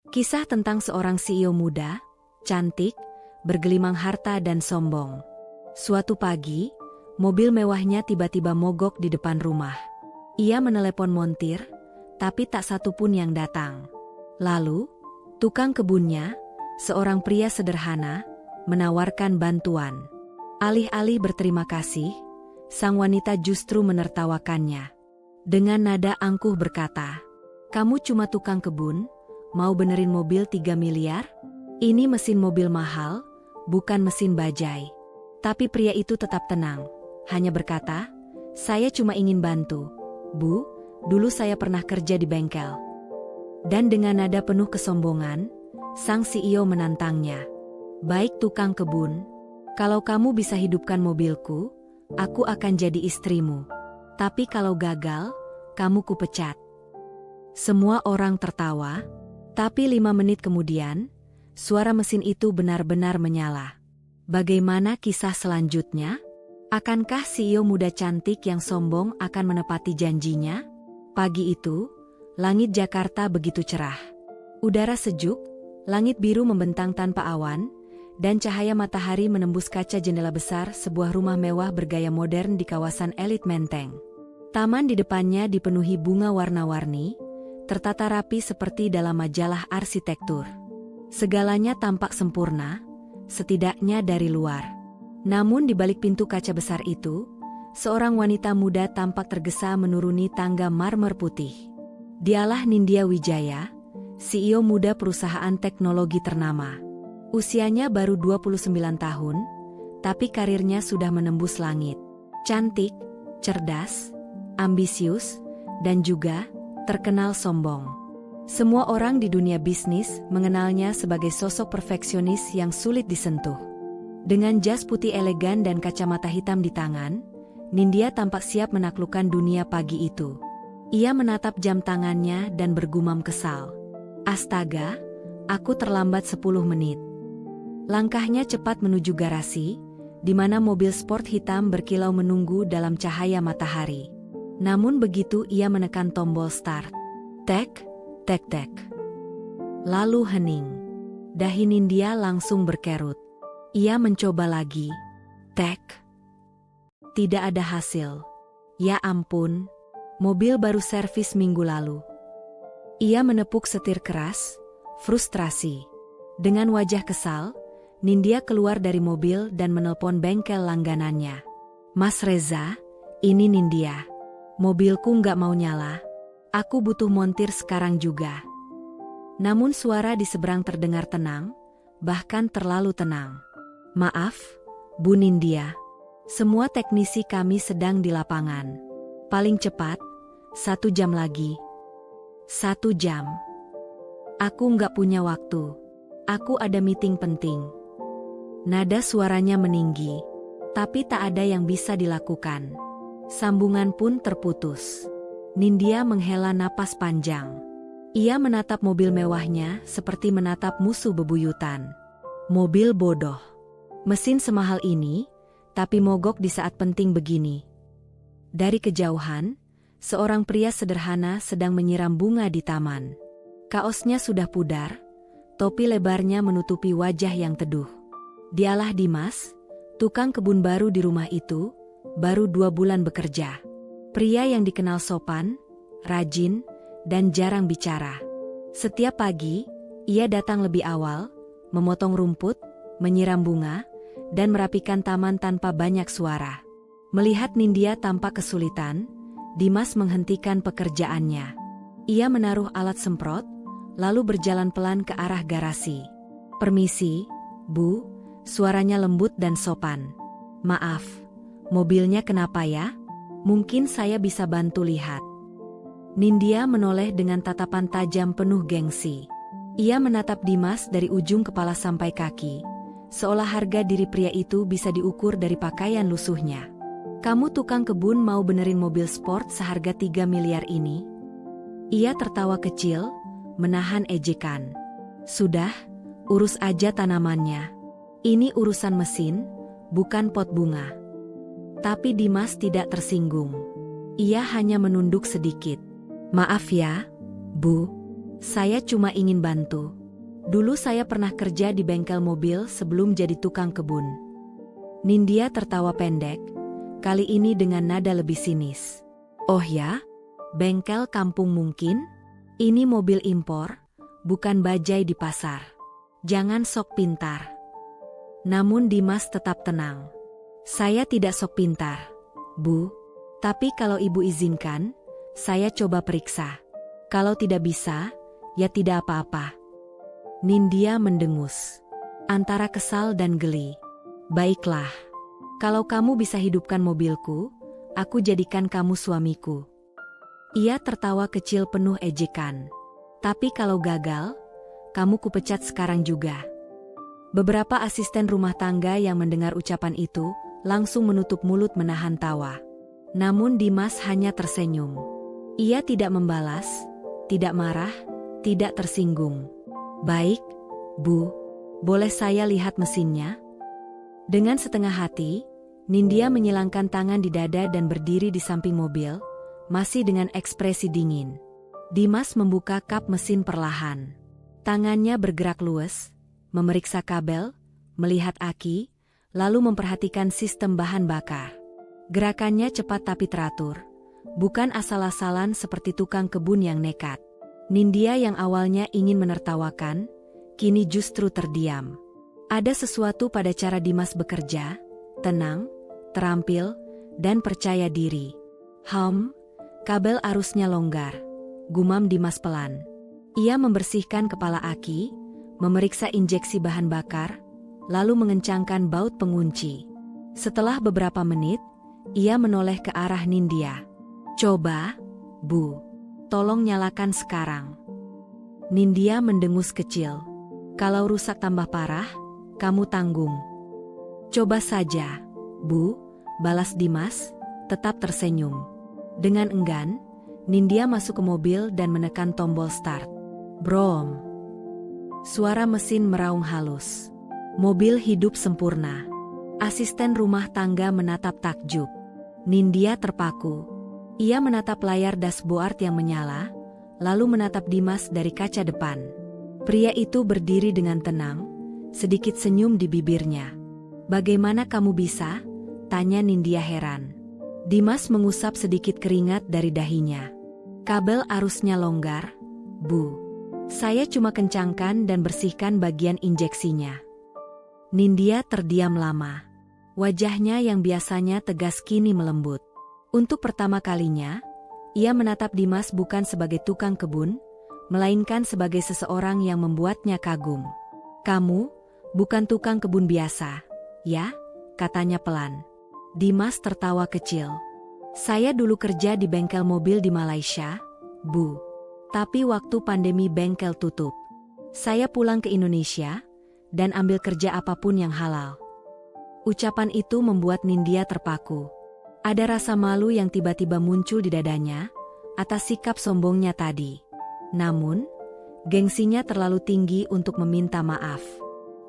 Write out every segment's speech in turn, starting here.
Kisah tentang seorang CEO muda, cantik, bergelimang harta dan sombong. Suatu pagi, mobil mewahnya tiba-tiba mogok di depan rumah. Ia menelepon montir, tapi tak satu pun yang datang. Lalu, tukang kebunnya, seorang pria sederhana, menawarkan bantuan. Alih-alih berterima kasih, sang wanita justru menertawakannya. Dengan nada angkuh berkata, "Kamu cuma tukang kebun, mau benerin mobil 3 miliar? Ini mesin mobil mahal, bukan mesin bajai." Tapi pria itu tetap tenang, hanya berkata, "Saya cuma ingin bantu, Bu, dulu saya pernah kerja di bengkel." Dan dengan nada penuh kesombongan, sang CEO menantangnya. "Baik tukang kebun, kalau kamu bisa hidupkan mobilku, aku akan jadi istrimu. Tapi kalau gagal, kamu kupecat." Semua orang tertawa, tapi 5 menit kemudian, suara mesin itu benar-benar menyala. Bagaimana kisah selanjutnya? Akankah CEO muda cantik yang sombong akan menepati janjinya? Pagi itu, langit Jakarta begitu cerah. Udara sejuk, langit biru membentang tanpa awan, dan cahaya matahari menembus kaca jendela besar sebuah rumah mewah bergaya modern di kawasan elit Menteng. Taman di depannya dipenuhi bunga warna-warni, tertata rapi seperti dalam majalah arsitektur. Segalanya tampak sempurna, setidaknya dari luar. Namun di balik pintu kaca besar itu, seorang wanita muda tampak tergesa menuruni tangga marmer putih. Dialah Nindya Wijaya, CEO muda perusahaan teknologi ternama. Usianya baru 29 tahun, tapi karirnya sudah menembus langit. Cantik, cerdas, ambisius, dan juga terkenal sombong. Semua orang di dunia bisnis mengenalnya sebagai sosok perfeksionis yang sulit disentuh. Dengan jas putih elegan dan kacamata hitam di tangan, Nindya tampak siap menaklukkan dunia pagi itu. Ia menatap jam tangannya dan bergumam kesal. "Astaga, aku terlambat 10 menit. Langkahnya cepat menuju garasi, di mana mobil sport hitam berkilau menunggu dalam cahaya matahari. Namun begitu ia menekan tombol start, tek, tek-tek. Lalu hening. Dahi Nindya langsung berkerut. Ia mencoba lagi. Tek. Tidak ada hasil. Ya ampun, mobil baru servis minggu lalu. Ia menepuk setir keras, frustrasi. Dengan wajah kesal, Nindya keluar dari mobil dan menelpon bengkel langganannya. "Mas Reza, ini Nindya. Mobilku nggak mau nyala. Aku butuh montir sekarang juga." Namun suara di seberang terdengar tenang, bahkan terlalu tenang. "Maaf, Bu Nindya. Semua teknisi kami sedang di lapangan. Paling cepat, 1 jam lagi." 1 jam. "Aku nggak punya waktu. Aku ada meeting penting." Nada suaranya meninggi, tapi tak ada yang bisa dilakukan. Sambungan pun terputus. Nindya menghela napas panjang. Ia menatap mobil mewahnya seperti menatap musuh bebuyutan. Mobil bodoh. Mesin semahal ini, tapi mogok di saat penting begini. Dari kejauhan, seorang pria sederhana sedang menyiram bunga di taman. Kaosnya sudah pudar, topi lebarnya menutupi wajah yang teduh. Dialah Dimas, tukang kebun baru di rumah itu, baru 2 bulan bekerja. Pria yang dikenal sopan, rajin, dan jarang bicara. Setiap pagi, ia datang lebih awal, memotong rumput, menyiram bunga, dan merapikan taman tanpa banyak suara. Melihat Nindya tampak kesulitan, Dimas menghentikan pekerjaannya. Ia menaruh alat semprot, lalu berjalan pelan ke arah garasi. "Permisi, Bu," suaranya lembut dan sopan. "Maaf, mobilnya kenapa ya? Mungkin saya bisa bantu lihat." Nindya menoleh dengan tatapan tajam penuh gengsi. Ia menatap Dimas dari ujung kepala sampai kaki, seolah harga diri pria itu bisa diukur dari pakaian lusuhnya. "Kamu tukang kebun mau benerin mobil sport seharga 3 miliar ini?" Ia tertawa kecil, menahan ejekan. "Sudah, urus aja tanamannya. Ini urusan mesin, bukan pot bunga." Tapi Dimas tidak tersinggung. Ia hanya menunduk sedikit. "Maaf ya, Bu. Saya cuma ingin bantu. Dulu saya pernah kerja di bengkel mobil sebelum jadi tukang kebun. Nindya tertawa pendek, kali ini dengan nada lebih sinis. Oh ya? Bengkel kampung mungkin? Ini mobil impor, bukan bajai di pasar. Jangan sok pintar. Namun Dimas tetap tenang. Saya tidak sok pintar, Bu. Tapi kalau Ibu izinkan, saya coba periksa. Kalau tidak bisa, ya tidak apa-apa. Nindya mendengus, antara kesal dan geli. Baiklah, kalau kamu bisa hidupkan mobilku, aku jadikan kamu suamiku. Ia tertawa kecil penuh ejekan. Tapi kalau gagal, kamu kupecat sekarang juga. Beberapa asisten rumah tangga yang mendengar ucapan itu, langsung menutup mulut menahan tawa. Namun Dimas hanya tersenyum. Ia tidak membalas, tidak marah, tidak tersinggung. Baik, Bu, boleh saya lihat mesinnya? Dengan setengah hati, Nindya menyilangkan tangan di dada dan berdiri di samping mobil, masih dengan ekspresi dingin. Dimas membuka kap mesin perlahan. Tangannya bergerak luas, memeriksa kabel, melihat aki, lalu memperhatikan sistem bahan bakar. Gerakannya cepat tapi teratur, bukan asal-asalan seperti tukang kebun yang nekat. Nindya yang awalnya ingin menertawakan, kini justru terdiam. Ada sesuatu pada cara Dimas bekerja, tenang, terampil, dan percaya diri. Kabel arusnya longgar, gumam Dimas pelan. Ia membersihkan kepala aki, memeriksa injeksi bahan bakar, lalu mengencangkan baut pengunci. Setelah beberapa menit, ia menoleh ke arah Nindya. Coba, Bu, tolong nyalakan sekarang. Nindya mendengus kecil. Kalau rusak tambah parah, kamu tanggung. Coba saja, Bu, balas Dimas, tetap tersenyum. Dengan enggan, Nindya masuk ke mobil dan menekan tombol start. Brom. Suara mesin meraung halus. Mobil hidup sempurna. Asisten rumah tangga menatap takjub. Nindya terpaku. Ia menatap layar dashboard yang menyala, lalu menatap Dimas dari kaca depan. Pria itu berdiri dengan tenang, sedikit senyum di bibirnya. Bagaimana kamu bisa? Tanya Nindya heran. Dimas mengusap sedikit keringat dari dahinya. Kabel arusnya longgar, Bu. Saya cuma kencangkan dan bersihkan bagian injeksinya. Nindya terdiam lama. Wajahnya yang biasanya tegas kini melembut. Untuk pertama kalinya, ia menatap Dimas bukan sebagai tukang kebun, melainkan sebagai seseorang yang membuatnya kagum. Kamu, bukan tukang kebun biasa, ya? Katanya pelan. Dimas tertawa kecil. Saya dulu kerja di bengkel mobil di Malaysia, Bu. Tapi waktu pandemi bengkel tutup. Saya pulang ke Indonesia, dan ambil kerja apapun yang halal. Ucapan itu membuat Nindya terpaku. Ada rasa malu yang tiba-tiba muncul di dadanya, atas sikap sombongnya tadi. Namun, gengsinya terlalu tinggi untuk meminta maaf.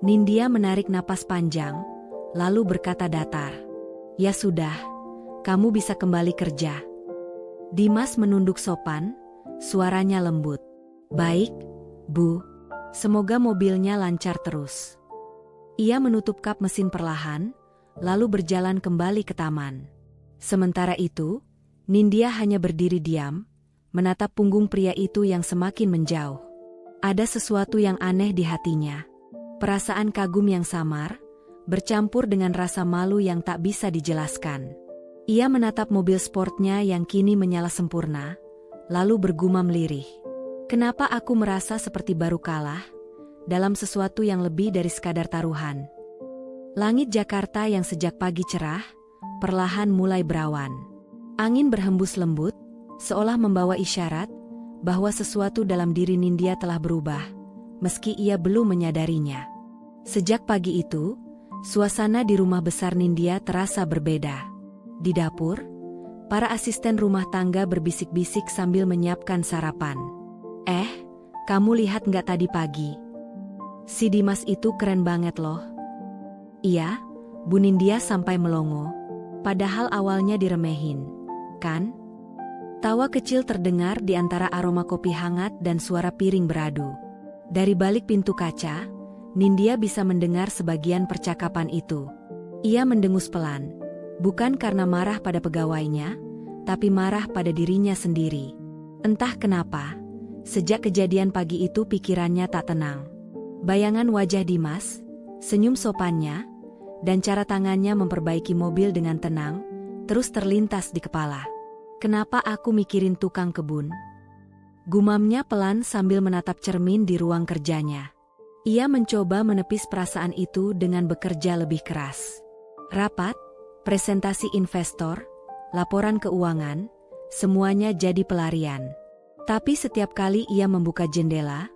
Nindya menarik napas panjang, lalu berkata datar. Ya sudah, kamu bisa kembali kerja. Dimas menunduk sopan, suaranya lembut. Baik, Bu. Semoga mobilnya lancar terus. Ia menutup kap mesin perlahan, lalu berjalan kembali ke taman. Sementara itu, Nindya hanya berdiri diam, menatap punggung pria itu yang semakin menjauh. Ada sesuatu yang aneh di hatinya. Perasaan kagum yang samar, bercampur dengan rasa malu yang tak bisa dijelaskan. Ia menatap mobil sportnya yang kini menyala sempurna, lalu bergumam lirih. Kenapa aku merasa seperti baru kalah, dalam sesuatu yang lebih dari sekadar taruhan? Langit Jakarta yang sejak pagi cerah, perlahan mulai berawan. Angin berhembus lembut, seolah membawa isyarat bahwa sesuatu dalam diri Nindya telah berubah, meski ia belum menyadarinya. Sejak pagi itu, suasana di rumah besar Nindya terasa berbeda. Di dapur, para asisten rumah tangga berbisik-bisik sambil menyiapkan sarapan. Kamu lihat nggak tadi pagi? Si Dimas itu keren banget loh. Iya, Bu Nindya sampai melongo. Padahal awalnya diremehin, kan? Tawa kecil terdengar di antara aroma kopi hangat dan suara piring beradu. Dari balik pintu kaca, Nindya bisa mendengar sebagian percakapan itu. Ia mendengus pelan, bukan karena marah pada pegawainya, tapi marah pada dirinya sendiri. Entah kenapa, sejak kejadian pagi itu pikirannya tak tenang. Bayangan wajah Dimas, senyum sopannya, dan cara tangannya memperbaiki mobil dengan tenang, terus terlintas di kepala. Kenapa aku mikirin tukang kebun? Gumamnya pelan sambil menatap cermin di ruang kerjanya. Ia mencoba menepis perasaan itu dengan bekerja lebih keras. Rapat, presentasi investor, laporan keuangan, semuanya jadi pelarian. Tapi setiap kali ia membuka jendela,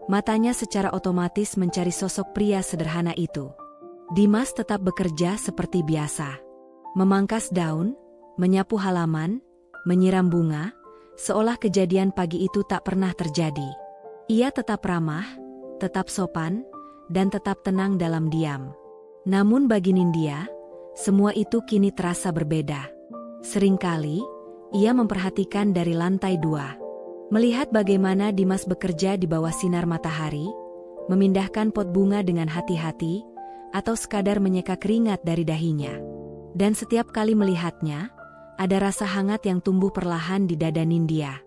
matanya secara otomatis mencari sosok pria sederhana itu. Dimas tetap bekerja seperti biasa. Memangkas daun, menyapu halaman, menyiram bunga, seolah kejadian pagi itu tak pernah terjadi. Ia tetap ramah, tetap sopan, dan tetap tenang dalam diam. Namun bagi Nindya, semua itu kini terasa berbeda. Seringkali, ia memperhatikan dari lantai 2. Melihat bagaimana Dimas bekerja di bawah sinar matahari, memindahkan pot bunga dengan hati-hati, atau sekadar menyeka keringat dari dahinya. Dan setiap kali melihatnya, ada rasa hangat yang tumbuh perlahan di dada Nindya.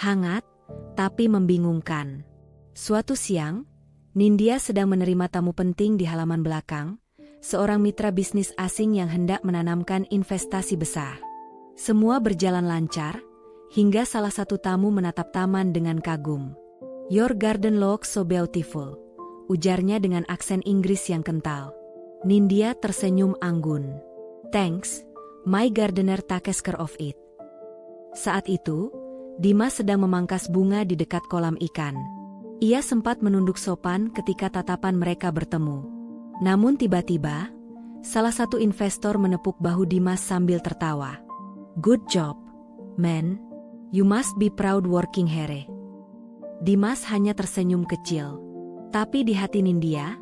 Hangat, tapi membingungkan. Suatu siang, Nindya sedang menerima tamu penting di halaman belakang, seorang mitra bisnis asing yang hendak menanamkan investasi besar. Semua berjalan lancar, hingga salah satu tamu menatap taman dengan kagum. "Your garden looks so beautiful," ujarnya dengan aksen Inggris yang kental. Nindya tersenyum anggun. "Thanks. My gardener takes care of it." Saat itu, Dimas sedang memangkas bunga di dekat kolam ikan. Ia sempat menunduk sopan ketika tatapan mereka bertemu. Namun tiba-tiba, salah satu investor menepuk bahu Dimas sambil tertawa. "Good job, man. You must be proud working here." Dimas hanya tersenyum kecil. Tapi di hati Nindya,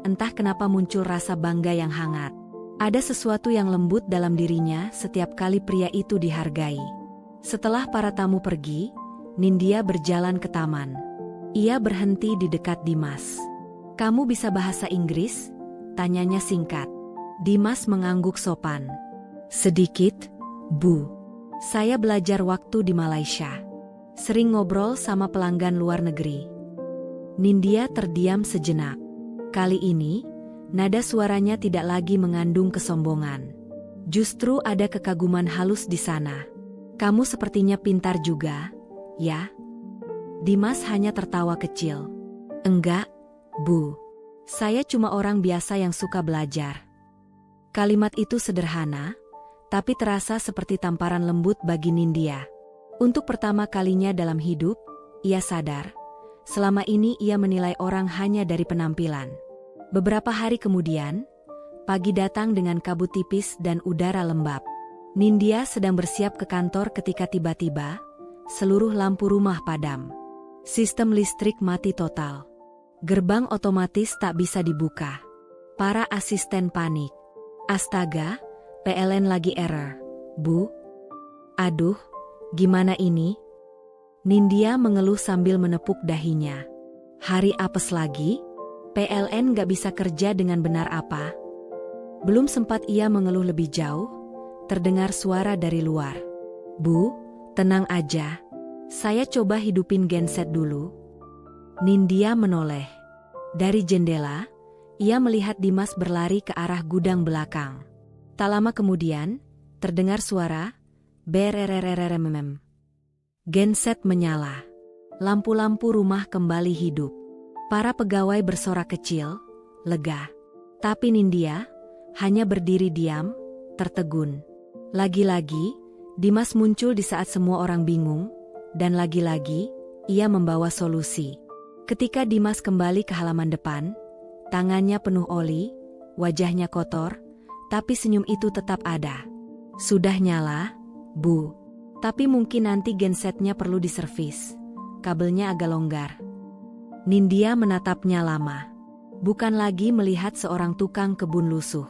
entah kenapa muncul rasa bangga yang hangat. Ada sesuatu yang lembut dalam dirinya setiap kali pria itu dihargai. Setelah para tamu pergi, Nindya berjalan ke taman. Ia berhenti di dekat Dimas. "Kamu bisa bahasa Inggris?" tanyanya singkat. Dimas mengangguk sopan. "Sedikit, Bu. Saya belajar waktu di Malaysia. Sering ngobrol sama pelanggan luar negeri." Nindya terdiam sejenak. Kali ini, nada suaranya tidak lagi mengandung kesombongan. Justru ada kekaguman halus di sana. "Kamu sepertinya pintar juga, ya?" Dimas hanya tertawa kecil. "Enggak, Bu. Saya cuma orang biasa yang suka belajar." Kalimat itu sederhana, tapi terasa seperti tamparan lembut bagi Nindya. Untuk pertama kalinya dalam hidup, ia sadar, selama ini ia menilai orang hanya dari penampilan. Beberapa hari kemudian, pagi datang dengan kabut tipis dan udara lembab. Nindya sedang bersiap ke kantor ketika tiba-tiba, seluruh lampu rumah padam. Sistem listrik mati total. Gerbang otomatis tak bisa dibuka. Para asisten panik. "Astaga, PLN lagi error, Bu." "Aduh, gimana ini?" Nindya mengeluh sambil menepuk dahinya. "Hari apes lagi? PLN gak bisa kerja dengan benar apa?" Belum sempat ia mengeluh lebih jauh, terdengar suara dari luar. "Bu, tenang aja. Saya coba hidupin genset dulu." Nindya menoleh. Dari jendela, ia melihat Dimas berlari ke arah gudang belakang. Tak lama kemudian, terdengar suara berererereremem. Genset menyala. Lampu-lampu rumah kembali hidup. Para pegawai bersorak kecil, lega. Tapi Nindya hanya berdiri diam, tertegun. Lagi-lagi, Dimas muncul di saat semua orang bingung, dan lagi-lagi, ia membawa solusi. Ketika Dimas kembali ke halaman depan, tangannya penuh oli, wajahnya kotor, tapi senyum itu tetap ada. "Sudah nyala, Bu. Tapi mungkin nanti gensetnya perlu diservis. Kabelnya agak longgar." Nindya menatapnya lama. Bukan lagi melihat seorang tukang kebun lusuh.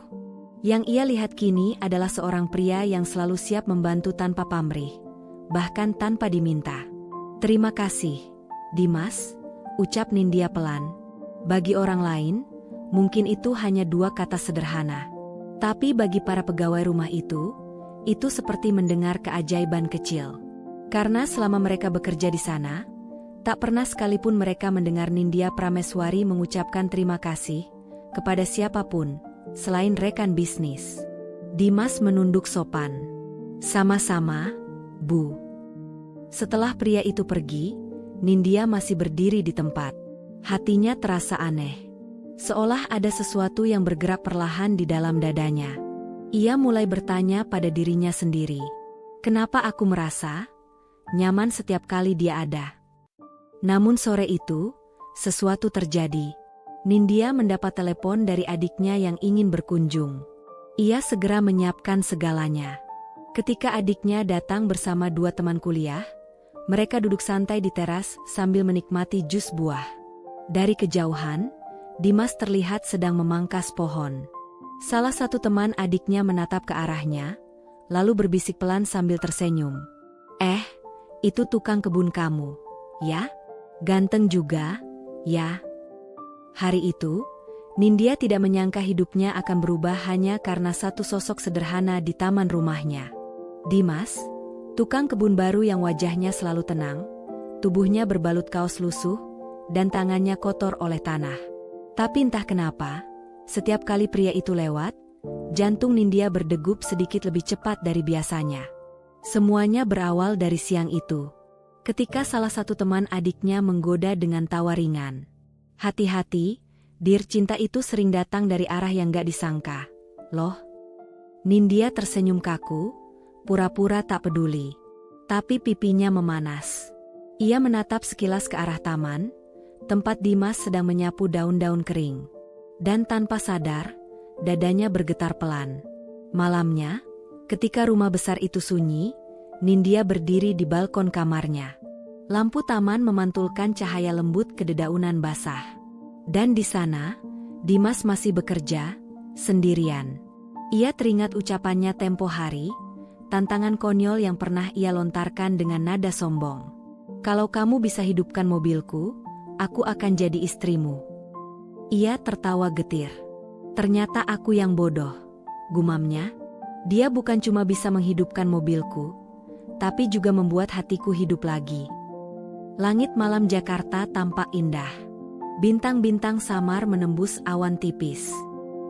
Yang ia lihat kini adalah seorang pria yang selalu siap membantu tanpa pamrih. bahkan tanpa diminta. "Terima kasih, Dimas," ucap Nindya pelan. Bagi orang lain, mungkin itu hanya dua kata sederhana. Tapi bagi para pegawai rumah itu seperti mendengar keajaiban kecil. Karena selama mereka bekerja di sana, tak pernah sekalipun mereka mendengar Nindya Prameswari mengucapkan terima kasih kepada siapapun selain rekan bisnis. Dimas menunduk sopan. "Sama-sama, Bu." Setelah pria itu pergi, Nindya masih berdiri di tempat. Hatinya terasa aneh. Seolah ada sesuatu yang bergerak perlahan di dalam dadanya. Ia mulai bertanya pada dirinya sendiri. "Kenapa aku merasa nyaman setiap kali dia ada?" Namun sore itu, sesuatu terjadi. Nindya mendapat telepon dari adiknya yang ingin berkunjung. Ia segera menyiapkan segalanya. Ketika adiknya datang bersama dua teman kuliah, mereka duduk santai di teras sambil menikmati jus buah. Dari kejauhan, Dimas terlihat sedang memangkas pohon. Salah satu teman adiknya menatap ke arahnya, lalu berbisik pelan sambil tersenyum. Itu tukang kebun kamu, ya? Ganteng juga, ya?" Hari itu, Nindya tidak menyangka hidupnya akan berubah hanya karena satu sosok sederhana di taman rumahnya. Dimas, tukang kebun baru yang wajahnya selalu tenang, tubuhnya berbalut kaos lusuh, dan tangannya kotor oleh tanah. Tapi entah kenapa, setiap kali pria itu lewat, jantung Nindya berdegup sedikit lebih cepat dari biasanya. Semuanya berawal dari siang itu. Ketika salah satu teman adiknya menggoda dengan tawa ringan. "Hati-hati, dir cinta itu sering datang dari arah yang gak disangka, loh." Nindya tersenyum kaku, pura-pura tak peduli. Tapi pipinya memanas. Ia menatap sekilas ke arah taman, tempat Dimas sedang menyapu daun-daun kering. Dan tanpa sadar, dadanya bergetar pelan. Malamnya, ketika rumah besar itu sunyi, Nindya berdiri di balkon kamarnya. Lampu taman memantulkan cahaya lembut ke dedaunan basah. Dan di sana, Dimas masih bekerja, sendirian. Ia teringat ucapannya tempo hari, tantangan konyol yang pernah ia lontarkan dengan nada sombong. "Kalau kamu bisa hidupkan mobilku, aku akan jadi istrimu." Ia tertawa getir. "Ternyata aku yang bodoh," gumamnya. "Dia bukan cuma bisa menghidupkan mobilku, tapi juga membuat hatiku hidup lagi." Langit malam Jakarta tampak indah. Bintang-bintang samar menembus awan tipis.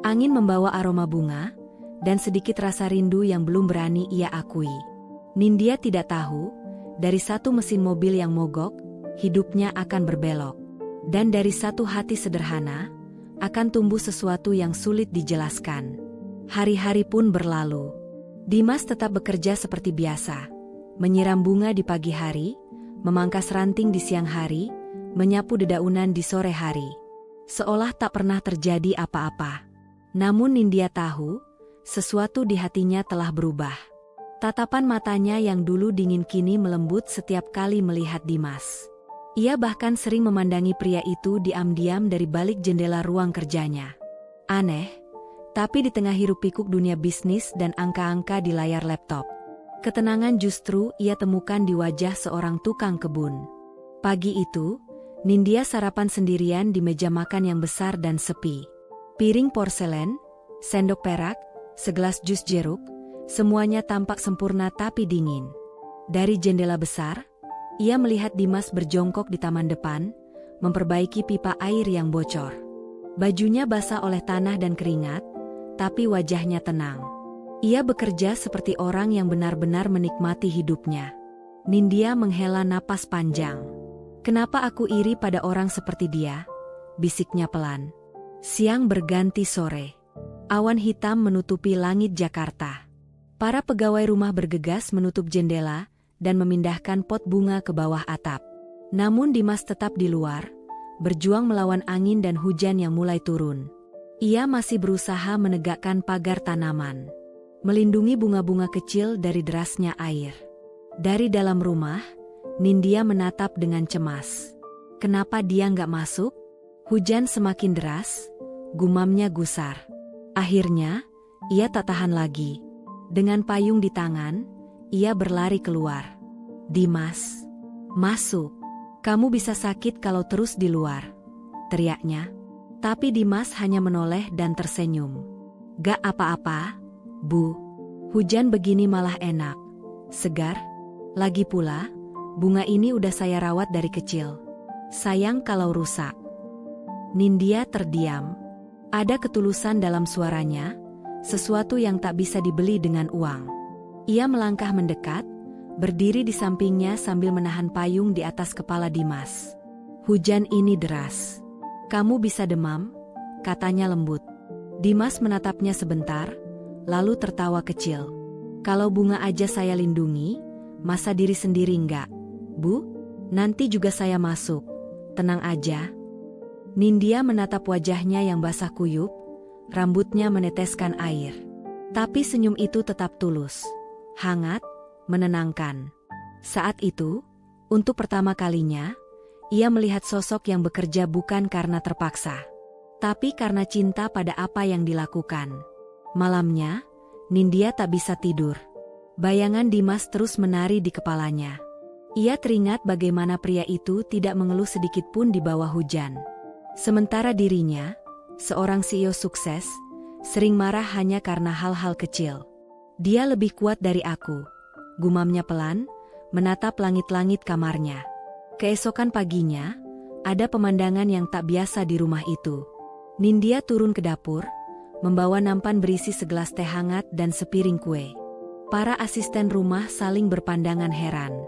Angin membawa aroma bunga, dan sedikit rasa rindu yang belum berani ia akui. Nindya tidak tahu, dari satu mesin mobil yang mogok, hidupnya akan berbelok. Dan dari satu hati sederhana, akan tumbuh sesuatu yang sulit dijelaskan. Hari-hari pun berlalu. Dimas tetap bekerja seperti biasa. Menyiram bunga di pagi hari, memangkas ranting di siang hari, menyapu dedaunan di sore hari. Seolah tak pernah terjadi apa-apa. Namun Nindya tahu, sesuatu di hatinya telah berubah. Tatapan matanya yang dulu dingin kini melembut setiap kali melihat Dimas. Ia bahkan sering memandangi pria itu diam-diam dari balik jendela ruang kerjanya. Aneh, tapi di tengah hiruk-pikuk dunia bisnis dan angka-angka di layar laptop, ketenangan justru ia temukan di wajah seorang tukang kebun. Pagi itu, Nindya sarapan sendirian di meja makan yang besar dan sepi. Piring porselen, sendok perak, segelas jus jeruk, semuanya tampak sempurna tapi dingin. Dari jendela besar, ia melihat Dimas berjongkok di taman depan, memperbaiki pipa air yang bocor. Bajunya basah oleh tanah dan keringat, tapi wajahnya tenang. Ia bekerja seperti orang yang benar-benar menikmati hidupnya. Nindya menghela napas panjang. "Kenapa aku iri pada orang seperti dia?" bisiknya pelan. Siang berganti sore. Awan hitam menutupi langit Jakarta. Para pegawai rumah bergegas menutup jendela dan memindahkan pot bunga ke bawah atap. Namun Dimas tetap di luar, berjuang melawan angin dan hujan yang mulai turun. Ia masih berusaha menegakkan pagar tanaman, melindungi bunga-bunga kecil dari derasnya air. Dari dalam rumah, Nindya menatap dengan cemas. Kenapa dia nggak masuk? Hujan semakin deras, gumamnya gusar. Akhirnya, ia tak tahan lagi. Dengan payung di tangan, ia berlari keluar. "Dimas, masuk. Kamu bisa sakit kalau terus di luar," teriaknya. Tapi Dimas hanya menoleh dan tersenyum. "Gak apa-apa, Bu. Hujan begini malah enak. Segar. Lagi pula, bunga ini udah saya rawat dari kecil. Sayang kalau rusak." Nindya terdiam. Ada ketulusan dalam suaranya, sesuatu yang tak bisa dibeli dengan uang. Ia melangkah mendekat, berdiri di sampingnya sambil menahan payung di atas kepala Dimas. "Hujan ini deras. Kamu bisa demam?" katanya lembut. Dimas menatapnya sebentar, lalu tertawa kecil. "Kalau bunga aja saya lindungi, masa diri sendiri enggak, Bu? Nanti juga saya masuk. Tenang aja." Nindya menatap wajahnya yang basah kuyup, rambutnya meneteskan air. Tapi senyum itu tetap tulus, hangat, menenangkan. Saat itu, untuk pertama kalinya, ia melihat sosok yang bekerja bukan karena terpaksa, tapi karena cinta pada apa yang dilakukan. Malamnya, Nindya tak bisa tidur. Bayangan Dimas terus menari di kepalanya. Ia teringat bagaimana pria itu tidak mengeluh sedikit pun di bawah hujan. Sementara dirinya, seorang CEO sukses, sering marah hanya karena hal-hal kecil. "Dia lebih kuat dari aku," gumamnya pelan, menatap langit-langit kamarnya. Keesokan paginya, ada pemandangan yang tak biasa di rumah itu. Nindya turun ke dapur, membawa nampan berisi segelas teh hangat dan sepiring kue. Para asisten rumah saling berpandangan heran.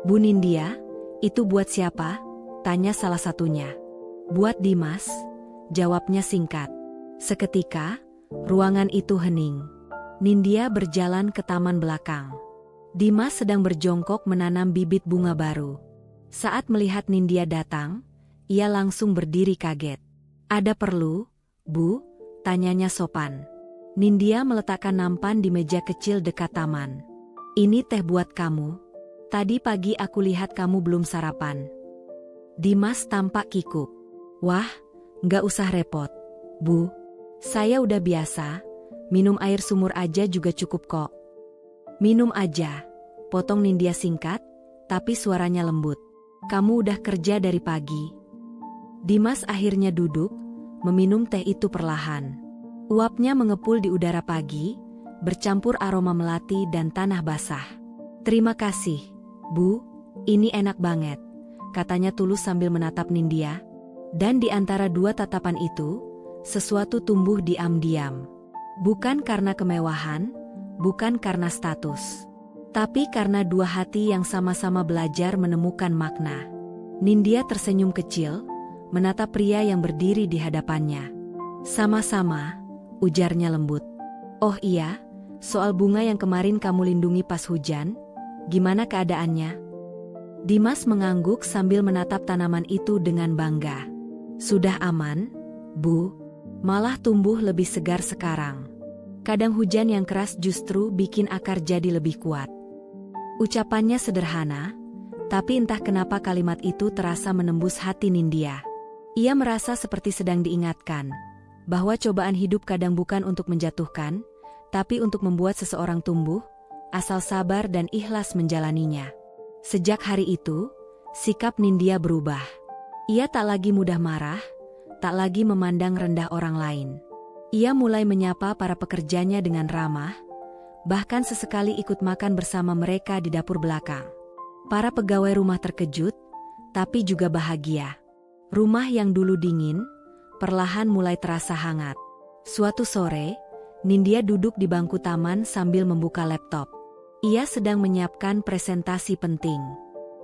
"Bu Nindya, itu buat siapa?" tanya salah satunya. "Buat Dimas," jawabnya singkat. Seketika, ruangan itu hening. Nindya berjalan ke taman belakang. Dimas sedang berjongkok menanam bibit bunga baru. Saat melihat Nindya datang, ia langsung berdiri kaget. "Ada perlu, Bu?" tanyanya sopan. Nindya meletakkan nampan di meja kecil dekat taman. "Ini teh buat kamu. Tadi pagi aku lihat kamu belum sarapan." Dimas tampak kikuk. "Wah, nggak usah repot, Bu. Saya udah biasa, minum air sumur aja juga cukup kok." "Minum aja," potong Nindya singkat, tapi suaranya lembut. "Kamu udah kerja dari pagi." Dimas akhirnya duduk, meminum teh itu perlahan. Uapnya mengepul di udara pagi, bercampur aroma melati dan tanah basah. "Terima kasih, Bu, ini enak banget," katanya tulus sambil menatap Nindya. Dan di antara dua tatapan itu, sesuatu tumbuh diam-diam. Bukan karena kemewahan, bukan karena status, tapi karena dua hati yang sama-sama belajar menemukan makna. Nindya tersenyum kecil, menatap pria yang berdiri di hadapannya. "Sama-sama," ujarnya lembut. "Oh iya, soal bunga yang kemarin kamu lindungi pas hujan, gimana keadaannya?" Dimas mengangguk sambil menatap tanaman itu dengan bangga. "Sudah aman, Bu. Malah tumbuh lebih segar sekarang. Kadang hujan yang keras justru bikin akar jadi lebih kuat." Ucapannya sederhana, tapi entah kenapa kalimat itu terasa menembus hati Nindya. Ia merasa seperti sedang diingatkan bahwa cobaan hidup kadang bukan untuk menjatuhkan, tapi untuk membuat seseorang tumbuh, asal sabar dan ikhlas menjalaninya. Sejak hari itu, sikap Nindya berubah. Ia tak lagi mudah marah, tak lagi memandang rendah orang lain. Ia mulai menyapa para pekerjanya dengan ramah, bahkan sesekali ikut makan bersama mereka di dapur belakang. Para pegawai rumah terkejut, tapi juga bahagia. Rumah yang dulu dingin, perlahan mulai terasa hangat. Suatu sore, Nindya duduk di bangku taman sambil membuka laptop. Ia sedang menyiapkan presentasi penting.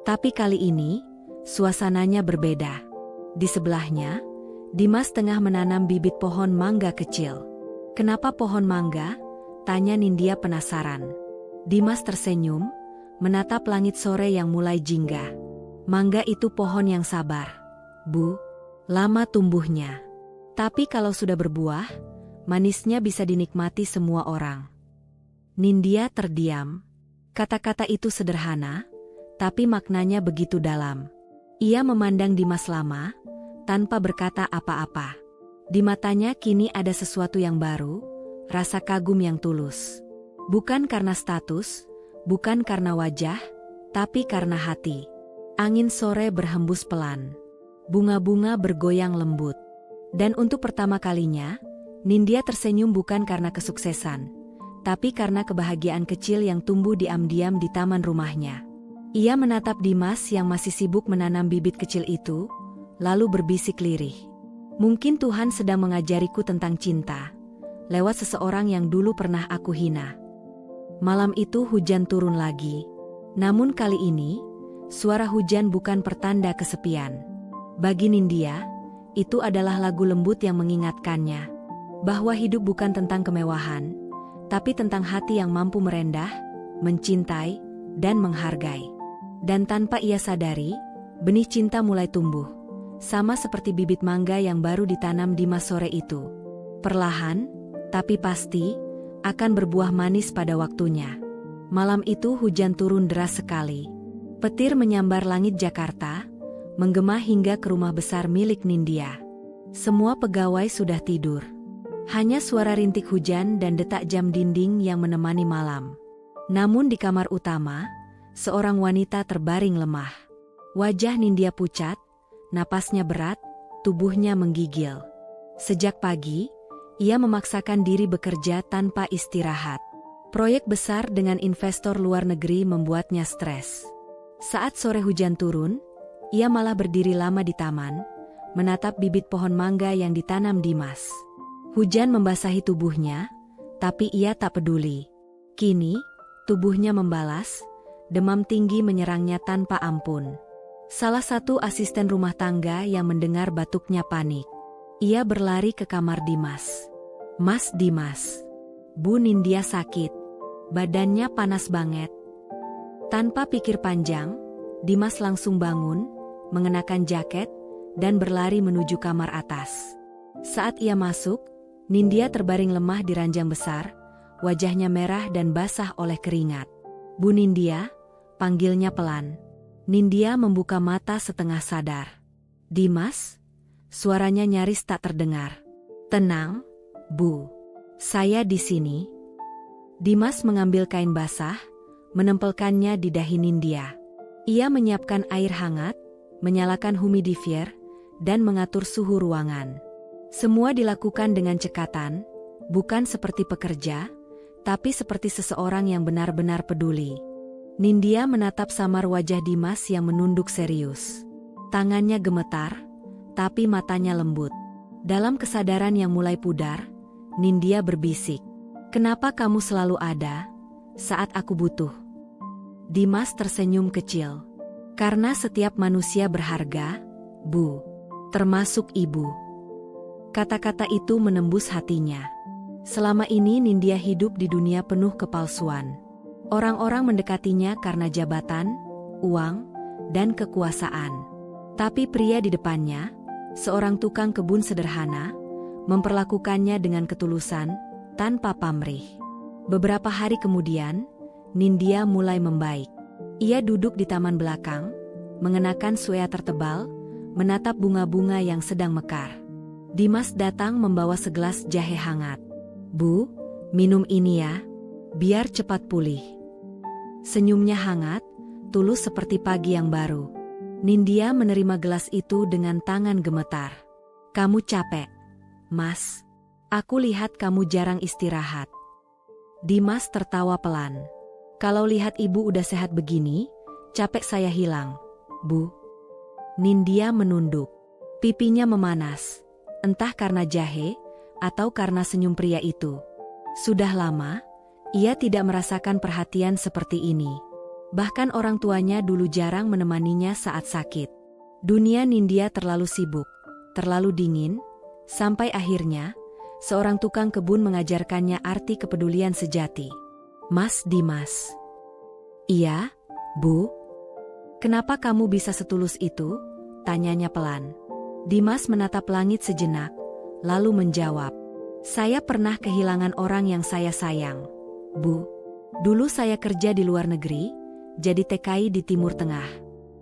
Tapi kali ini, suasananya berbeda. Di sebelahnya, Dimas tengah menanam bibit pohon mangga kecil. "Kenapa pohon mangga?" tanya Nindya penasaran. Dimas tersenyum, menatap langit sore yang mulai jingga. "Mangga itu pohon yang sabar, Bu. Lama tumbuhnya. Tapi kalau sudah berbuah, manisnya bisa dinikmati semua orang." Nindya terdiam. Kata-kata itu sederhana, tapi maknanya begitu dalam. Ia memandang Dimas lama, tanpa berkata apa-apa. Di matanya kini ada sesuatu yang baru, rasa kagum yang tulus. Bukan karena status, bukan karena wajah, tapi karena hati. Angin sore berhembus pelan. Bunga-bunga bergoyang lembut. Dan untuk pertama kalinya, Nindya tersenyum bukan karena kesuksesan, tapi karena kebahagiaan kecil yang tumbuh diam-diam di taman rumahnya. Ia menatap Dimas yang masih sibuk menanam bibit kecil itu, lalu berbisik lirih. Mungkin Tuhan sedang mengajariku tentang cinta, lewat seseorang yang dulu pernah aku hina. Malam itu hujan turun lagi. Namun kali ini, suara hujan bukan pertanda kesepian. Bagi Nindya, itu adalah lagu lembut yang mengingatkannya bahwa hidup bukan tentang kemewahan, tapi tentang hati yang mampu merendah, mencintai, dan menghargai. Dan tanpa ia sadari, benih cinta mulai tumbuh, sama seperti bibit mangga yang baru ditanam Dimas sore itu. Perlahan, tapi pasti, akan berbuah manis pada waktunya. Malam itu hujan turun deras sekali. Petir menyambar langit Jakarta, menggema hingga ke rumah besar milik Nindya. Semua pegawai sudah tidur. Hanya suara rintik hujan dan detak jam dinding yang menemani malam. Namun di kamar utama, seorang wanita terbaring lemah. Wajah Nindya pucat, napasnya berat, tubuhnya menggigil. Sejak pagi, ia memaksakan diri bekerja tanpa istirahat. Proyek besar dengan investor luar negeri membuatnya stres. Saat sore hujan turun, ia malah berdiri lama di taman, menatap bibit pohon mangga yang ditanam Dimas. Hujan membasahi tubuhnya, tapi ia tak peduli. Kini, tubuhnya membalas, demam tinggi menyerangnya tanpa ampun. Salah satu asisten rumah tangga yang mendengar batuknya panik. Ia berlari ke kamar Dimas. "Mas Dimas, Bu Nindya sakit. Badannya panas banget." Tanpa pikir panjang, Dimas langsung bangun, mengenakan jaket, dan berlari menuju kamar atas. Saat ia masuk, Nindya terbaring lemah di ranjang besar, wajahnya merah dan basah oleh keringat. "Bu Nindya," panggilnya pelan. Nindya membuka mata setengah sadar. "Dimas?" Suaranya nyaris tak terdengar. "Tenang, Bu. Saya di sini." Dimas mengambil kain basah, menempelkannya di dahi Nindya. Ia menyiapkan air hangat, menyalakan humidifier, dan mengatur suhu ruangan. Semua dilakukan dengan cekatan, bukan seperti pekerja, tapi seperti seseorang yang benar-benar peduli. Nindya menatap samar wajah Dimas yang menunduk serius. Tangannya gemetar, tapi matanya lembut. Dalam kesadaran yang mulai pudar, Nindya berbisik, "Kenapa kamu selalu ada saat aku butuh?" Dimas tersenyum kecil. "Karena setiap manusia berharga, Bu. Termasuk Ibu." Kata-kata itu menembus hatinya. Selama ini Nindya hidup di dunia penuh kepalsuan. Orang-orang mendekatinya karena jabatan, uang, dan kekuasaan. Tapi pria di depannya, seorang tukang kebun sederhana, memperlakukannya dengan ketulusan, tanpa pamrih. Beberapa hari kemudian, Nindya mulai membaik. Ia duduk di taman belakang, mengenakan sweater tebal, menatap bunga-bunga yang sedang mekar. Dimas datang membawa segelas jahe hangat. "Bu, minum ini ya, biar cepat pulih." Senyumnya hangat, tulus seperti pagi yang baru. Nindya menerima gelas itu dengan tangan gemetar. "Kamu capek, Mas. Aku lihat kamu jarang istirahat." Dimas tertawa pelan. "Kalau lihat Ibu udah sehat begini, capek saya hilang, Bu." Nindya menunduk. Pipinya memanas, entah karena jahe, atau karena senyum pria itu. Sudah lama, ia tidak merasakan perhatian seperti ini. Bahkan orang tuanya dulu jarang menemaninya saat sakit. Dunia Nindya terlalu sibuk, terlalu dingin, sampai akhirnya, seorang tukang kebun mengajarkannya arti kepedulian sejati. "Mas Dimas." "Iya, Bu." "Kenapa kamu bisa setulus itu?" tanyanya pelan. Dimas menatap langit sejenak, lalu menjawab, "Saya pernah kehilangan orang yang saya sayang, Bu. Dulu saya kerja di luar negeri, jadi TKI di Timur Tengah.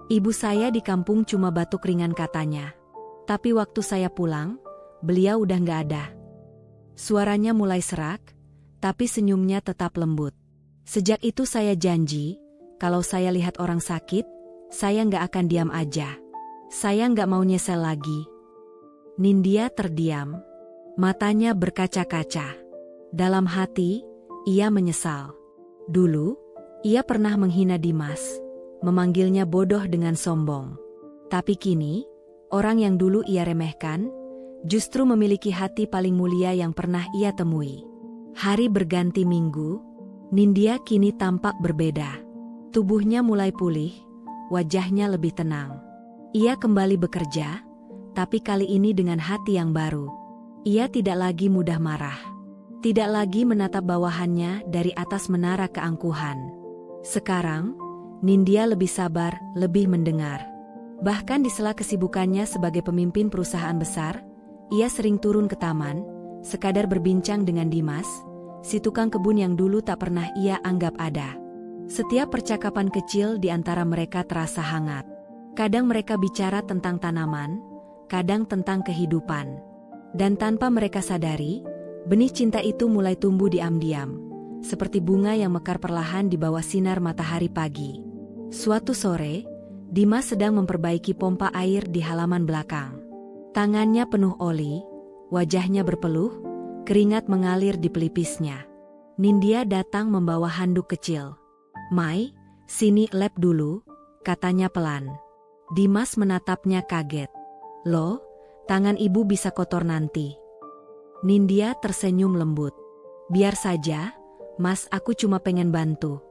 Ibu saya di kampung cuma batuk ringan katanya. Tapi waktu saya pulang, beliau udah nggak ada." Suaranya mulai serak, tapi senyumnya tetap lembut. "Sejak itu saya janji, kalau saya lihat orang sakit, saya nggak akan diam aja. Saya nggak mau nyesel lagi. Nindya terdiam. Matanya berkaca-kaca. Dalam hati, ia menyesal. Dulu, ia pernah menghina Dimas, memanggilnya bodoh dengan sombong. Tapi kini, orang yang dulu ia remehkan, justru memiliki hati paling mulia yang pernah ia temui. Hari berganti minggu, Nindya kini tampak berbeda. Tubuhnya mulai pulih, wajahnya lebih tenang. Ia kembali bekerja, tapi kali ini dengan hati yang baru. Ia tidak lagi mudah marah. Tidak lagi menatap bawahannya dari atas menara keangkuhan. Sekarang, Nindya lebih sabar, lebih mendengar. Bahkan di sela kesibukannya sebagai pemimpin perusahaan besar, ia sering turun ke taman, sekadar berbincang dengan Dimas, si tukang kebun yang dulu tak pernah ia anggap ada. Setiap percakapan kecil di antara mereka terasa hangat. Kadang mereka bicara tentang tanaman, kadang tentang kehidupan. Dan tanpa mereka sadari, benih cinta itu mulai tumbuh diam-diam, seperti bunga yang mekar perlahan di bawah sinar matahari pagi. Suatu sore, Dimas sedang memperbaiki pompa air di halaman belakang. Tangannya penuh oli, wajahnya berpeluh, keringat mengalir di pelipisnya. Nindya datang membawa handuk kecil. "Mai, sini lap dulu," katanya pelan. Dimas menatapnya kaget. "Loh, tangan ibu bisa kotor nanti." Nindya tersenyum lembut. "Biar saja, Mas, aku cuma pengen bantu."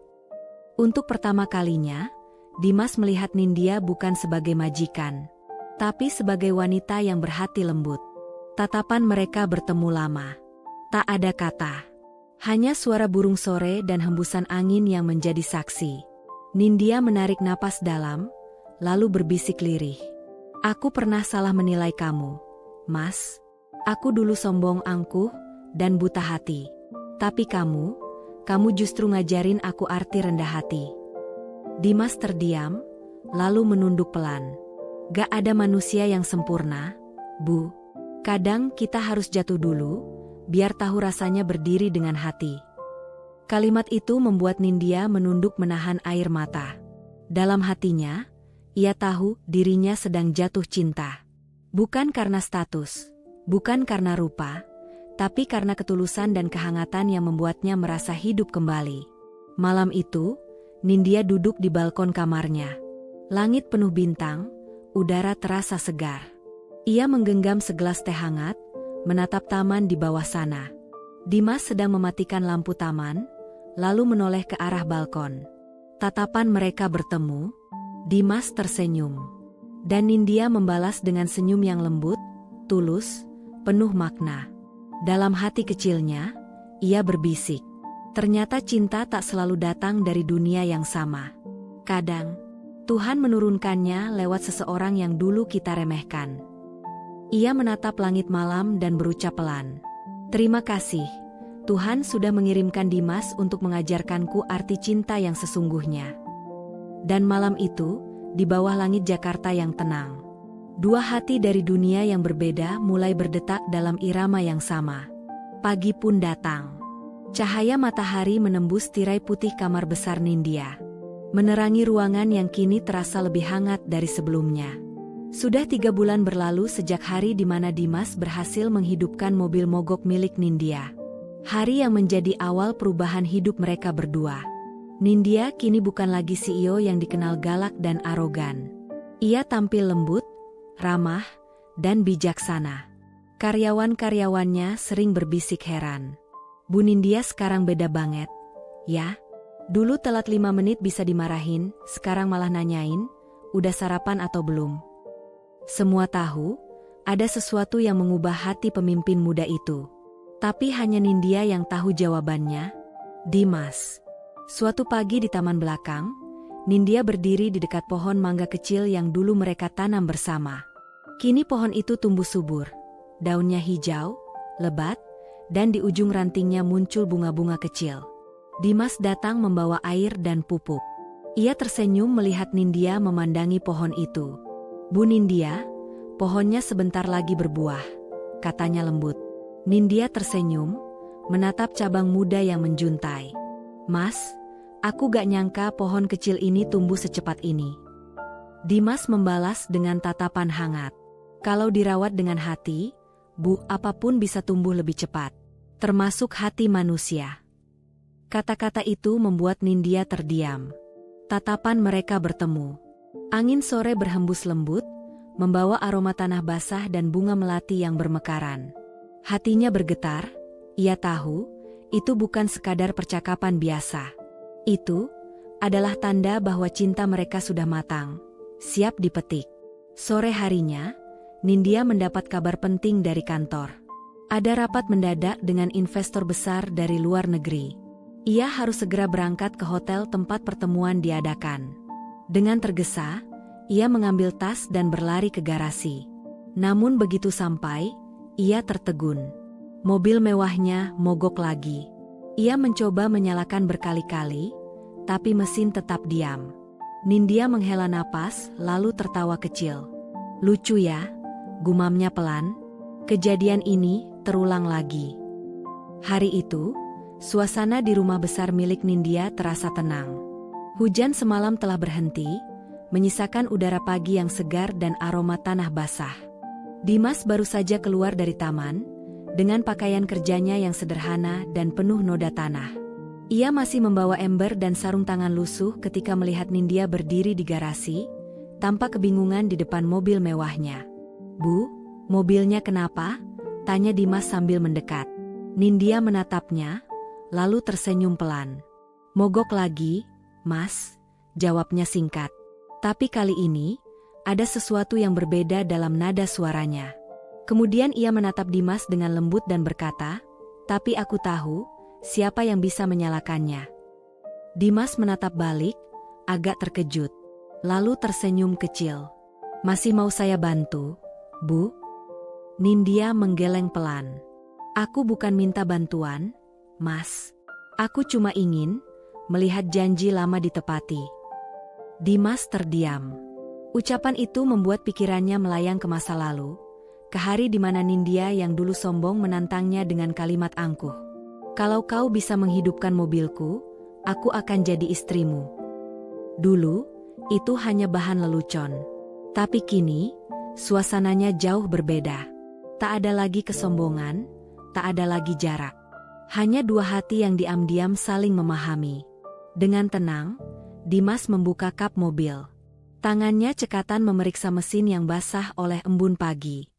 Untuk pertama kalinya, Dimas melihat Nindya bukan sebagai majikan, tapi sebagai wanita yang berhati lembut. Tatapan mereka bertemu lama. Tak ada kata. Hanya suara burung sore dan hembusan angin yang menjadi saksi. Nindya menarik napas dalam, lalu berbisik lirih. "Aku pernah salah menilai kamu, Mas. Aku dulu sombong, angkuh, dan buta hati. Tapi kamu justru ngajarin aku arti rendah hati." Dimas terdiam, lalu menunduk pelan. "Gak ada manusia yang sempurna, Bu. Kadang kita harus jatuh dulu, biar tahu rasanya berdiri dengan hati." Kalimat itu membuat Nindya menunduk menahan air mata. Dalam hatinya, ia tahu dirinya sedang jatuh cinta. Bukan karena status, bukan karena rupa, tapi karena ketulusan dan kehangatan yang membuatnya merasa hidup kembali. Malam itu, Nindya duduk di balkon kamarnya. Langit penuh bintang, udara terasa segar. Ia menggenggam segelas teh hangat, menatap taman di bawah sana. Dimas sedang mematikan lampu taman, lalu menoleh ke arah balkon. Tatapan mereka bertemu. Dimas tersenyum. Dan Nindya membalas dengan senyum yang lembut, tulus, penuh makna. Dalam hati kecilnya, ia berbisik. Ternyata cinta tak selalu datang dari dunia yang sama. Kadang, Tuhan menurunkannya lewat seseorang yang dulu kita remehkan. Ia menatap langit malam dan berucap pelan, "Terima kasih, Tuhan sudah mengirimkan Dimas untuk mengajarkanku arti cinta yang sesungguhnya." Dan malam itu, di bawah langit Jakarta yang tenang, dua hati dari dunia yang berbeda mulai berdetak dalam irama yang sama. Pagi pun datang. Cahaya matahari menembus tirai putih kamar besar Nindya, menerangi ruangan yang kini terasa lebih hangat dari sebelumnya. Sudah 3 bulan berlalu sejak hari di mana Dimas berhasil menghidupkan mobil mogok milik Nindya. Hari yang menjadi awal perubahan hidup mereka berdua. Nindya kini bukan lagi CEO yang dikenal galak dan arogan. Ia tampil lembut, ramah, dan bijaksana. Karyawan-karyawannya sering berbisik heran. "Bu Nindya sekarang beda banget, ya? Dulu telat 5 menit bisa dimarahin, sekarang malah nanyain, udah sarapan atau belum?" Semua tahu, ada sesuatu yang mengubah hati pemimpin muda itu. Tapi hanya Nindya yang tahu jawabannya. Dimas. Suatu pagi di taman belakang, Nindya berdiri di dekat pohon mangga kecil yang dulu mereka tanam bersama. Kini pohon itu tumbuh subur, daunnya hijau, lebat, dan di ujung rantingnya muncul bunga-bunga kecil. Dimas datang membawa air dan pupuk. Ia tersenyum melihat Nindya memandangi pohon itu. "Bu Nindya, pohonnya sebentar lagi berbuah," katanya lembut. Nindya tersenyum, menatap cabang muda yang menjuntai. "Mas, Aku gak nyangka pohon kecil ini tumbuh secepat ini. Dimas membalas dengan tatapan hangat. Kalau dirawat dengan hati, Bu, apapun bisa tumbuh lebih cepat. Termasuk hati manusia. Kata-kata itu membuat Nindya terdiam. Tatapan mereka bertemu. Angin sore berhembus lembut, membawa aroma tanah basah dan bunga melati yang bermekaran. Hatinya bergetar, ia tahu, itu bukan sekadar percakapan biasa. Itu adalah tanda bahwa cinta mereka sudah matang, siap dipetik. Sore harinya, Nindya mendapat kabar penting dari kantor. Ada rapat mendadak dengan investor besar dari luar negeri. Ia harus segera berangkat ke hotel tempat pertemuan diadakan. Dengan tergesa, ia mengambil tas dan berlari ke garasi. Namun begitu sampai, ia tertegun. Mobil mewahnya mogok lagi. Ia mencoba menyalakan berkali-kali, tapi mesin tetap diam. Nindya menghela napas lalu tertawa kecil. Lucu ya, gumamnya pelan. Kejadian ini terulang lagi. Hari itu, suasana di rumah besar milik Nindya terasa tenang. Hujan semalam telah berhenti, menyisakan udara pagi yang segar dan aroma tanah basah. Dimas baru saja keluar dari taman, dengan pakaian kerjanya yang sederhana dan penuh noda tanah. Ia masih membawa ember dan sarung tangan lusuh ketika melihat Nindya berdiri di garasi, tanpa kebingungan di depan mobil mewahnya. Bu, mobilnya kenapa? Tanya Dimas sambil mendekat. Nindya menatapnya, lalu tersenyum pelan. Mogok lagi, Mas, jawabnya singkat. Tapi kali ini, ada sesuatu yang berbeda dalam nada suaranya. Kemudian ia menatap Dimas dengan lembut dan berkata, tapi aku tahu, siapa yang bisa menyalakannya. Dimas menatap balik, agak terkejut. Lalu tersenyum kecil. Masih mau saya bantu, Bu? Nindya menggeleng pelan. Aku bukan minta bantuan, Mas. Aku cuma ingin melihat janji lama ditepati. Dimas terdiam. Ucapan itu membuat pikirannya melayang ke masa lalu, ke hari di mana Nindya yang dulu sombong menantangnya dengan kalimat angkuh. Kalau kau bisa menghidupkan mobilku, aku akan jadi istrimu. Dulu, itu hanya bahan lelucon. Tapi kini, suasananya jauh berbeda. Tak ada lagi kesombongan, tak ada lagi jarak. Hanya dua hati yang diam-diam saling memahami. Dengan tenang, Dimas membuka kap mobil. Tangannya cekatan memeriksa mesin yang basah oleh embun pagi.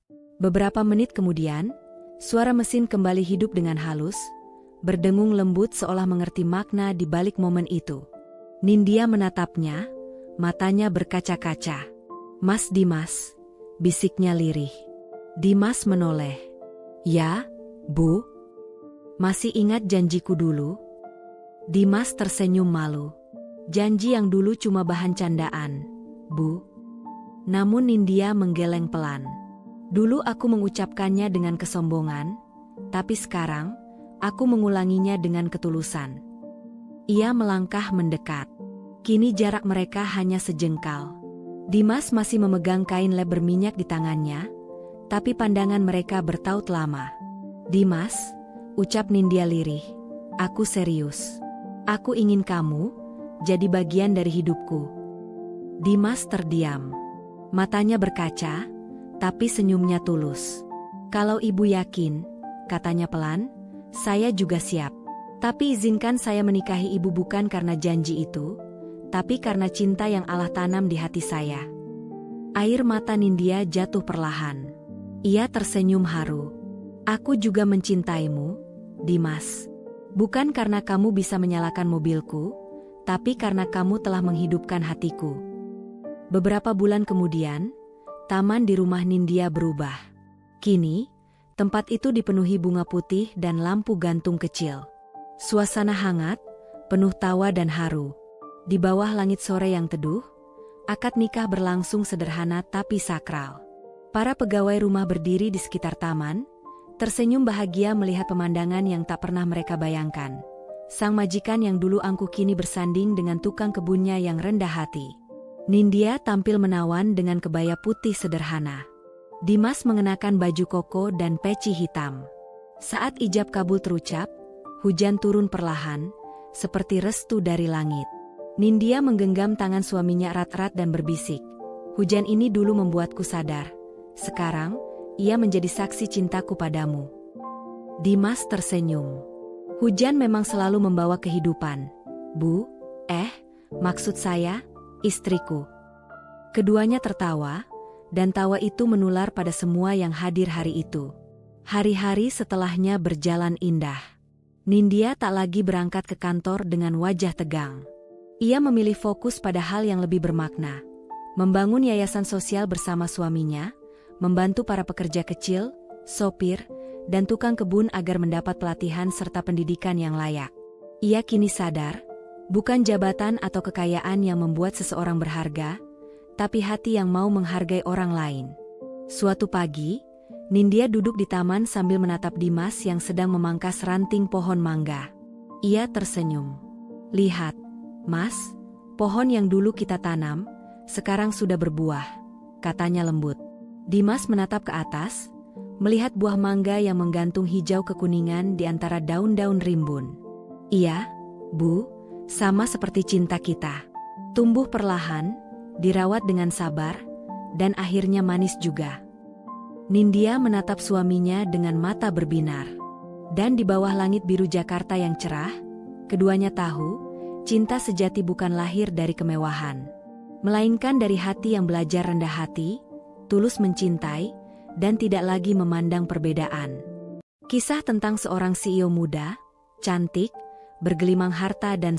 Beberapa menit kemudian, suara mesin kembali hidup dengan halus, berdengung lembut seolah mengerti makna di balik momen itu. Nindya menatapnya, matanya berkaca-kaca. Mas Dimas, bisiknya lirih. Dimas menoleh. Ya, Bu? Masih ingat janjiku dulu? Dimas tersenyum malu. Janji yang dulu cuma bahan candaan, Bu. Namun Nindya menggeleng pelan. Dulu aku mengucapkannya dengan kesombongan, tapi sekarang, aku mengulanginya dengan ketulusan. Ia melangkah mendekat. Kini jarak mereka hanya sejengkal. Dimas masih memegang kain lap berminyak di tangannya, tapi pandangan mereka bertaut lama. Dimas, ucap Nindya lirih, aku serius. Aku ingin kamu jadi bagian dari hidupku. Dimas terdiam. Matanya berkaca, tapi senyumnya tulus. Kalau ibu yakin, katanya pelan, saya juga siap. Tapi izinkan saya menikahi ibu bukan karena janji itu, tapi karena cinta yang Allah tanam di hati saya. Air mata Nindya jatuh perlahan. Ia tersenyum haru. Aku juga mencintaimu, Dimas. Bukan karena kamu bisa menyalakan mobilku, tapi karena kamu telah menghidupkan hatiku. Beberapa bulan kemudian, taman di rumah Nindya berubah. Kini, tempat itu dipenuhi bunga putih dan lampu gantung kecil. Suasana hangat, penuh tawa dan haru. Di bawah langit sore yang teduh, akad nikah berlangsung sederhana tapi sakral. Para pegawai rumah berdiri di sekitar taman, tersenyum bahagia melihat pemandangan yang tak pernah mereka bayangkan. Sang majikan yang dulu angkuh kini bersanding dengan tukang kebunnya yang rendah hati. Nindya tampil menawan dengan kebaya putih sederhana. Dimas mengenakan baju koko dan peci hitam. Saat ijab kabul terucap, hujan turun perlahan, seperti restu dari langit. Nindya menggenggam tangan suaminya erat-erat dan berbisik, "Hujan ini dulu membuatku sadar. Sekarang, ia menjadi saksi cintaku padamu." Dimas tersenyum. "Hujan memang selalu membawa kehidupan, Bu. Maksud saya, istriku." Keduanya tertawa, dan tawa itu menular pada semua yang hadir hari itu. Hari-hari setelahnya berjalan indah. Nindya tak lagi berangkat ke kantor dengan wajah tegang. Ia memilih fokus pada hal yang lebih bermakna. Membangun yayasan sosial bersama suaminya, membantu para pekerja kecil, sopir, dan tukang kebun agar mendapat pelatihan serta pendidikan yang layak. Ia kini sadar, bukan jabatan atau kekayaan yang membuat seseorang berharga, tapi hati yang mau menghargai orang lain. Suatu pagi, Nindya duduk di taman sambil menatap Dimas yang sedang memangkas ranting pohon mangga. Ia tersenyum. "Lihat, Mas, pohon yang dulu kita tanam, sekarang sudah berbuah," katanya lembut. Dimas menatap ke atas, melihat buah mangga yang menggantung hijau kekuningan di antara daun-daun rimbun. "Iya, Bu, sama seperti cinta kita. Tumbuh perlahan, dirawat dengan sabar, dan akhirnya manis juga." Nindya menatap suaminya dengan mata berbinar. Dan di bawah langit biru Jakarta yang cerah, keduanya tahu, cinta sejati bukan lahir dari kemewahan, melainkan dari hati yang belajar rendah hati, tulus mencintai, dan tidak lagi memandang perbedaan. Kisah tentang seorang CEO muda, cantik, bergelimang harta dan